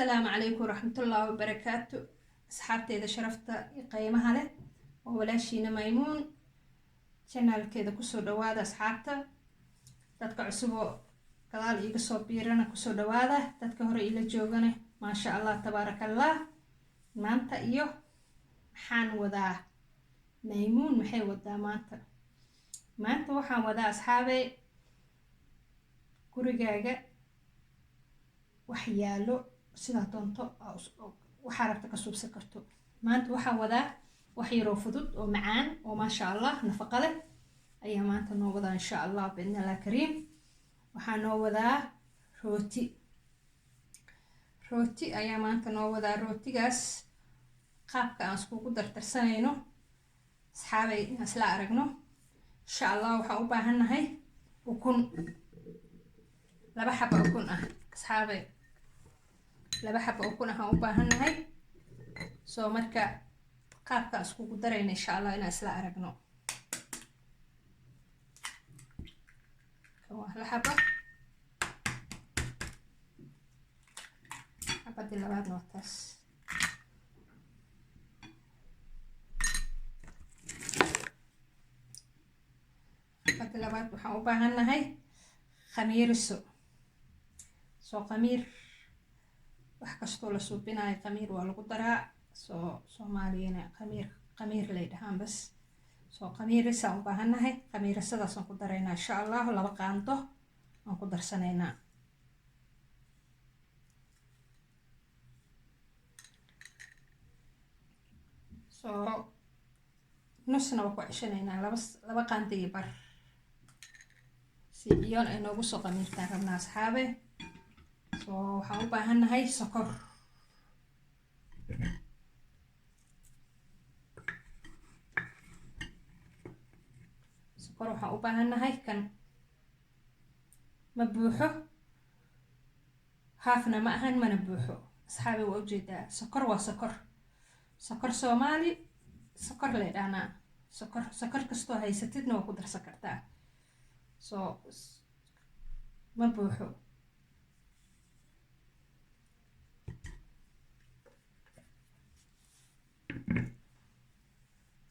السلام عليكم ورحمة الله وبركاته. أصحابتي إذا شرفت قيمها له ولا شينا ميمون channel كذا كسر دواده أصحابته dadka cusub kadaal iga soo biirana kusoo dhawaada dadka hore ila joogana maasha Allah tabaarakallah. maanta iyo maxaan wadaa maymuun maxay wadaa maanta waxaan wadaa asxaabey gurigaaga wax yaalo sida doonto waxa rabta ka suubsan karto. maanta waxaan wadaa wax yaro fudud oo macaan oo maasha Allah nafaqo leh ayaa maanta noo wadaa insha Allah biidhnillah kariim. waxaan noo wadaa rooti ayaa maanta noo wadaa. rootigaas qaabka aan iskugu dardarsanayno asxaabay inaan isla aragno insha Allah. waxaan u baahannahay ukun, 2 xabo ukun ah asxaabay, 2 xabo ukun ah aan u baahannahay. soo marka qaabka aan iskugu darayno insha Allah inaan isla aragno. حبة دي لبعض نوتاس حبة لبعض waxaan u baahannahay khamiiriso. soo khamiir wax kastoo la suubinayo khamiir waa lagu daraa. soo Soomaaliyana khamiir lay dhahaan bas. soo khamiirisaan u baahannahay. khamiirisadaasaan ku daraynaa insha Allah. 2 qaando aan ku darsanaynaa. soo nusna waa ku ceshanaynaa 2 qaando iyo bar si iyoon ay noogu soo khamiirtaan rabnaa asxaabe. soo waxaan u baahannahay sokor. waxaan u baahannahay kan ma buuxo, haafna ma ahan mana buuxo asxaabi. waa ujeedaa sokor waa sokor Soomaali sokor lay dhahnaa. sokor kastoo haysatidna waa ku darsan kartaa. soo ma buuxo.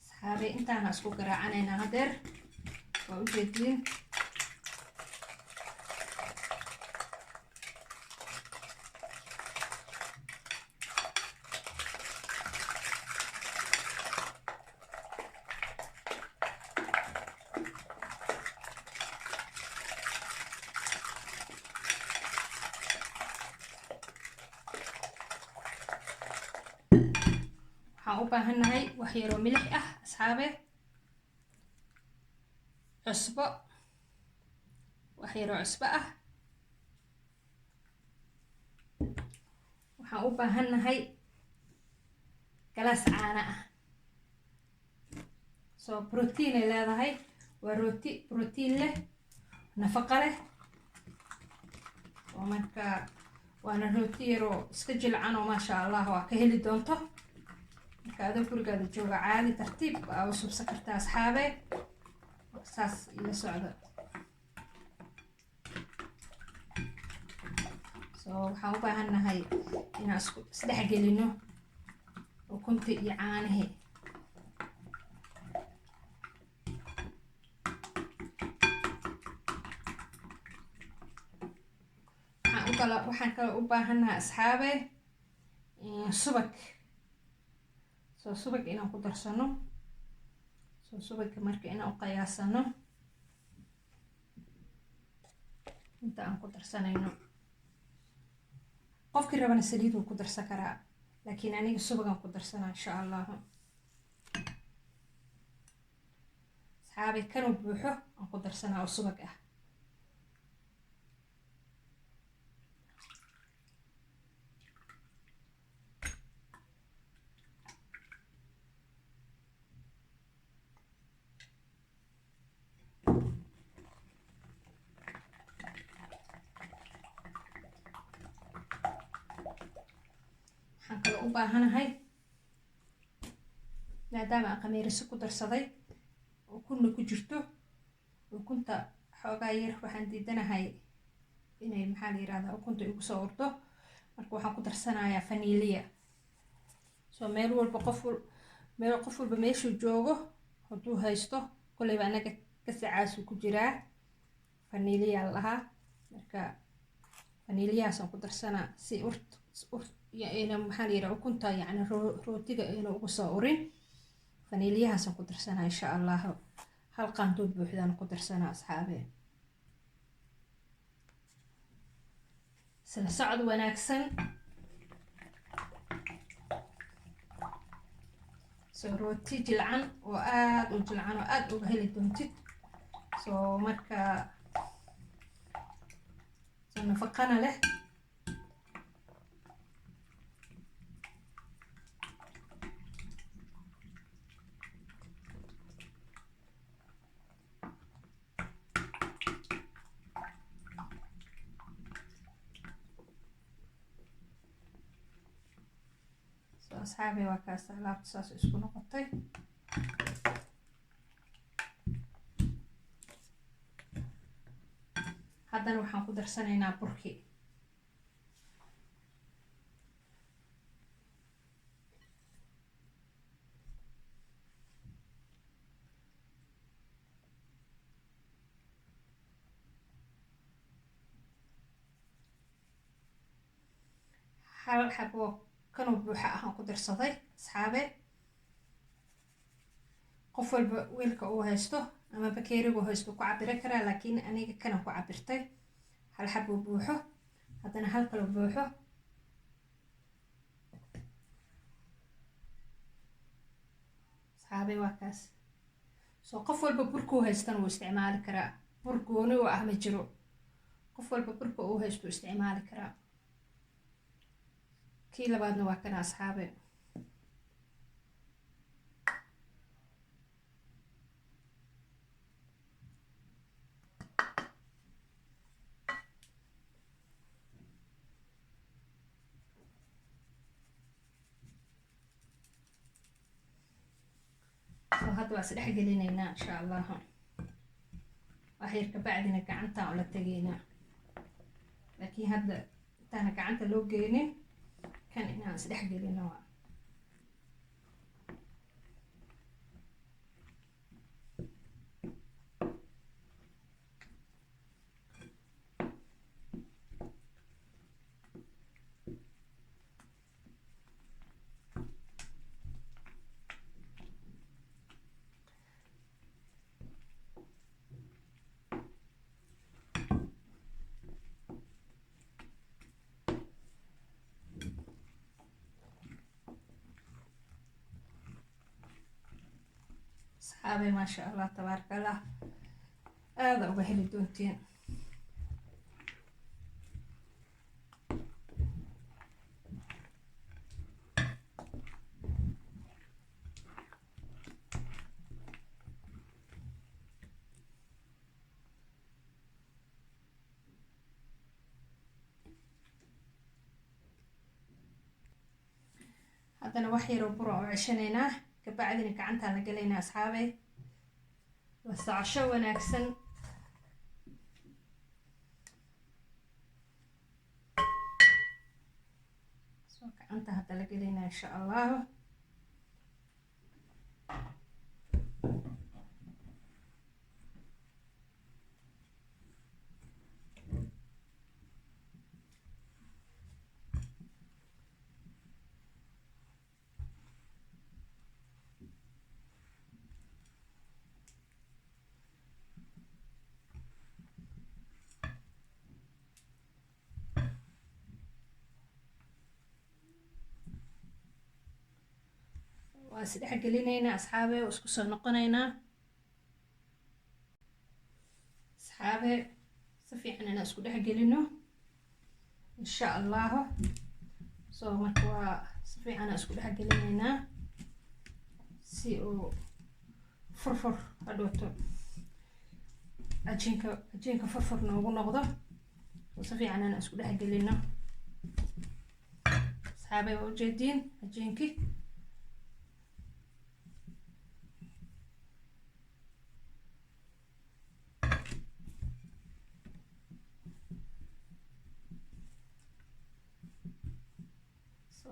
asxaabi intaana isku garaacanaynaa hadeer. waa ujeediin waxaan u baahannahay wax yaroo milix ah asxaabe, cusbo, wax yaroo cusbo ah. waxaan u baahannahay galaas caano ah. soo protein ay leedahay. waa rooti protein leh nafaqo leh. oo marka waana rooti yaroo iska jilcan oo maasha Allah waa ka heli doonto marka adoo gurigaada jooga caadi tartiib aa u suubsan kartaa asxaabe. saas ila socda. soo waxaan u baahannahay inaan isdhex gelino ukunta iyo caanahe. waxaan kale u baahannahay asxaabe subag. soo subag inaan ku darsano. soo subagga marka inaan u qiyaasano inta aan ku darsanayno. qofkii rabana saliid wuu ku darsan karaa laakiin aniga subagaan ku darsanaa insha Allah. asxaabi kanuu buuxo aan ku darsanaa oo subag ah. waxaan kale u baahanahay maadaama aan khamiiriso ku darsaday ukunna ku jirto. ukunta xoogaa yar waxaan diidanahay inay maxaa la yiraahdaa ukunta igu soo urto. marka waxaan ku darsanayaa vanilya. soo meel qof walba meeshuu joogo hadduu haysto kolleyba anaga kasacaasuu ku jiraa, vanilya la dhahaa. marka vanilyahaasaan ku darsanaa si maxaa la yidhaha ukunta yacni rootiga ayna uga soo urin. vanilyahaasaan ku darsanaa insha allah. hal qaandood buuxdaan ku darsanaa asxaabe. isla socod wanaagsan. soo rooti jilcan oo aada u jilcan oo aada uga heli doontid. soo marka soo nafaqana leh. asxaabi waa kaas alaabta saas isku noqotay. haddana waxaan ku darsanaynaa burki. hal xabo kanoo buuxa ahaan ku darsaday asxaabe. qof walba weelka uu haysto ama bakeerigu haysto ku cabiri karaa, laakiin aniga kanan ku cabirtay. hal xabo buuxo, haddana hal kalo buuxo. asxaabe waa kaas. soo qof walba burkuu haystana wuu isticmaali karaa. bur gooni oo ah ma jiro, qof walba burka uu haysto isticmaali karaa. kii labaadna waa kana asxaabe. soo hadda waa isdhex gelinaynaa insha allah. wax yar kabacdina gacantaan ula tegaynaa, laakiin hadda intaana gacanta loo geynin kan inaan isdhex gelino. asxaabe maasha allah tabaaraka allah, aada uga heli doontiin. haddana wax yaroo bura oo ceshanaynaa, kabacdina gacantaan la gelaynaa asxaabe. la socosho wanaagsan. soo gacanta hadda la gelaynaa insha allah. waa isdhex gelinaynaa asxaabe, oo isku soo noqonaynaa. asxaabe si fiican inaan isku dhex gelino insha allahu. soo marka waa si fiican aan isku dhex gelinaynaa si uu furfur hadhowto cajiinka furfur noogu noqdo. oo si fiican aan isku dhex gelino asxaabe. waa ujeediin cajiinkii.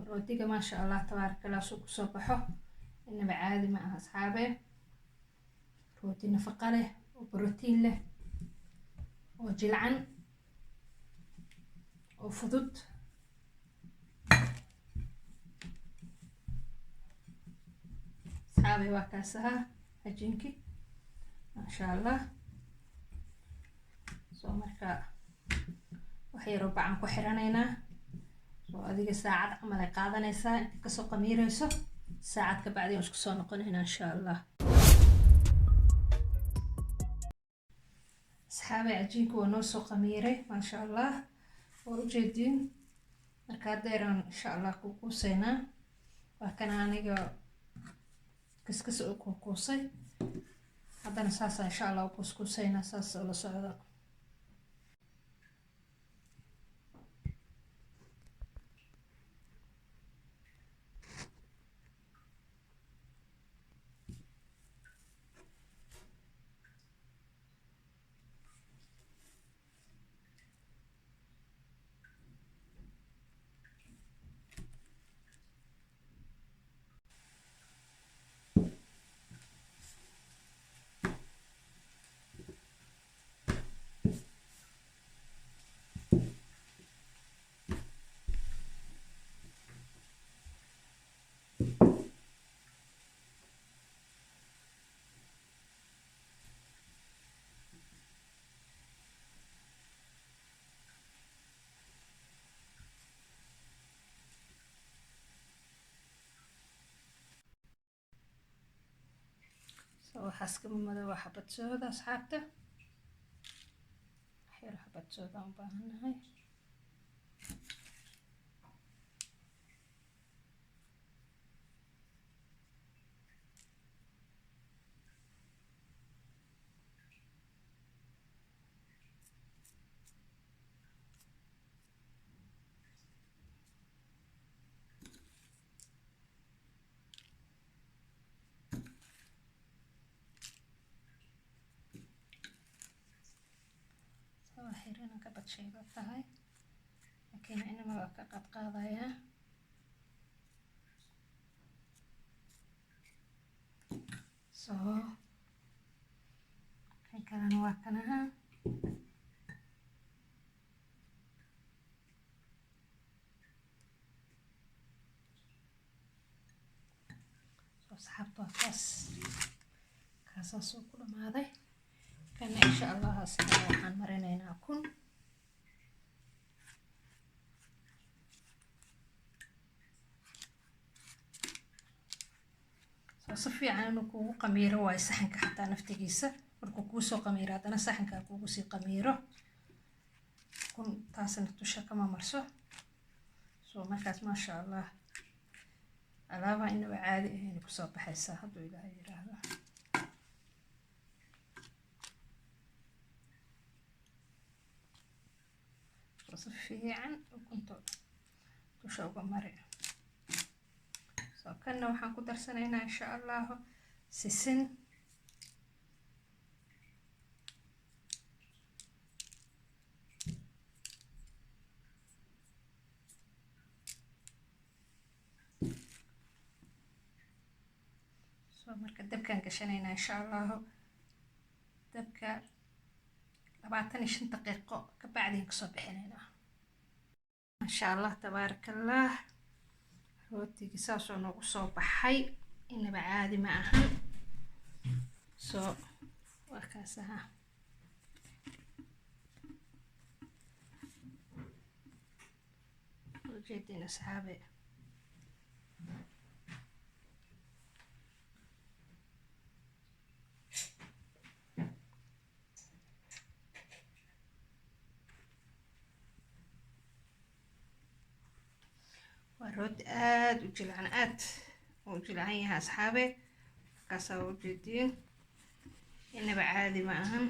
rootiga maasha allah tabaarakallah suu kusoo baxo inaba caadi ma aha asxaabe. rooti nafaqo leh oo borotiin leh oo jilcan oo fudud. asxaabe waa kaasaha cajiinkii maasha allah. soo marka wax yaroo bacan ku xiranaynaa. soo adiga saacad camal ay qaadanaysaa inta kasoo qamiirayso. saacad ka bacdi aan isku soo noqonaynaa insha allah. asxaabe cajiinku waa noo soo qamiiray maasha allah, waa ujeediin. marka haddeeraan insha allah ku kuusaynaa. waa kana aniga kaskas oo kuusay. haddana saasa insha allah u kuuskuusaynaa saas oo la socda. waxaas kama madow waa xabad sooda asxaabta. waxyar xabad sooda u baahannahay. xiran ka badsheeba tahay laakiin inama waa ka qaadqaadayaa. soo kan kalena waa kanaha. soo asxaabta waa kaasaasoo ku dhamaaday. kana insha allah asxaabta waxaan marinaynaa kun. si fiican inuu kugu qamiiro waayo saxanka xataa naftigiisa. markuu kuu soo qamiiro haddana saxankaa kugu sii qamiiro. kun taasna dusha kama marso. soo markaas maasha allah alaabaa inaba caadi ahayna kusoo baxaysaa hadduu ilaahay yiraahdo. si fiican ukunta dusha uga mari. soo kanna waxaan ku darsanaynaa insha allahu sisin. soo marka dabkaan gashanaynaa insha allahu. dabka 25 daqiiqo ka bacdiin kasoo bixinaynaa. maasha allah tabaarakallah. rootigii saasoo noogu soo baxay inaba caadi ma ahan. soo waa kaasaha. ujeedin asxaabe. waa rooti aad u jilcan yahay asxaabe. markaasaa ujeediin inaba caadi ma ahan.